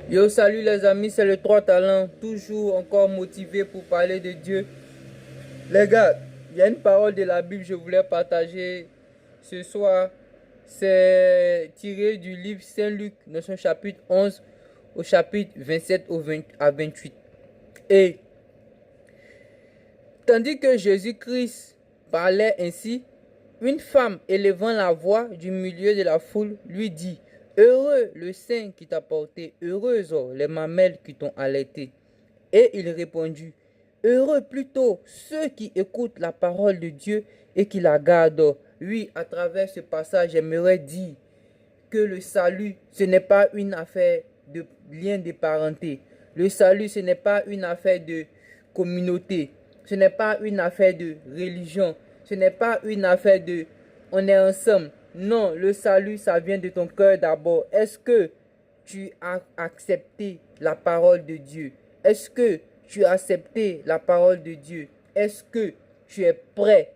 Yo, salut les amis, c'est le 3 talents, toujours encore motivé pour parler de Dieu. Les gars, il y a une parole de la Bible que je voulais partager ce soir. C'est tiré du livre Saint-Luc, dans son chapitre 11, au chapitre 27 à 28. Et tandis que Jésus-Christ parlait ainsi, une femme élevant la voix du milieu de la foule lui dit: Heureux le sein qui t'a porté, heureuses les mamelles qui t'ont allaité. Et il répondit: Heureux plutôt ceux qui écoutent la parole de Dieu et qui la gardent. Oui, à travers ce passage, j'aimerais dire que le salut, ce n'est pas une affaire de lien de parenté. Le salut, ce n'est pas une affaire de communauté. Ce n'est pas une affaire de religion. Ce n'est pas une affaire de on est ensemble. Non, le salut, ça vient de ton cœur d'abord. Est-ce que tu as accepté la parole de Dieu? Est-ce que tu as accepté la parole de Dieu? Est-ce que tu es prêt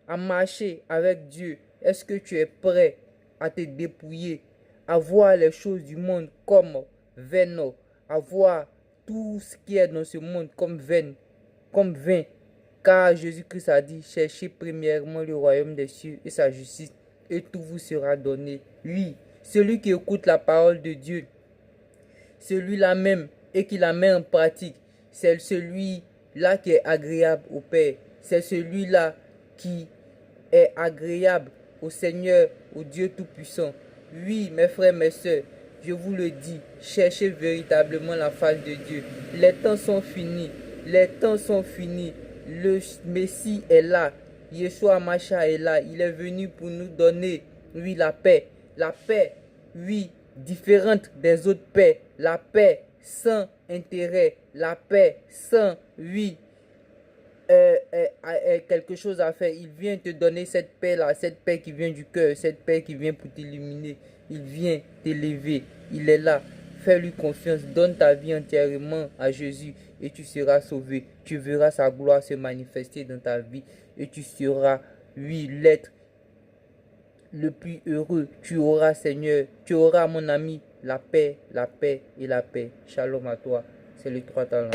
à marcher avec Dieu? Est-ce que tu es prêt à te dépouiller, à voir les choses du monde comme vaines, à voir tout ce qui est dans ce monde comme vain? Car Jésus-Christ a dit: cherchez premièrement le royaume des cieux et sa justice, et tout vous sera donné. Oui, celui qui écoute la parole de Dieu, celui-là même, et qui la met en pratique, c'est celui-là qui est agréable au Père. C'est celui-là qui est agréable au Seigneur, au Dieu Tout-Puissant. Oui, mes frères, mes sœurs, je vous le dis, cherchez véritablement la face de Dieu. Les temps sont finis. Les temps sont finis. Le Messie est là. Yeshua Mashiach est là. Il est venu pour nous donner, oui, la paix. La paix, oui, différente des autres paix. La paix sans intérêt. La paix sans, oui, quelque chose à faire. Il vient te donner cette paix-là, cette paix qui vient du cœur, cette paix qui vient pour t'illuminer. Il vient t'élever. Il est là. Fais-lui confiance. Donne ta vie entièrement à Jésus et tu seras sauvé. Tu verras sa gloire se manifester dans ta vie et tu seras, oui, l'être le plus heureux. Tu auras, Seigneur, tu auras, mon ami, la paix et la paix. Shalom à toi. C'est le 3 talents.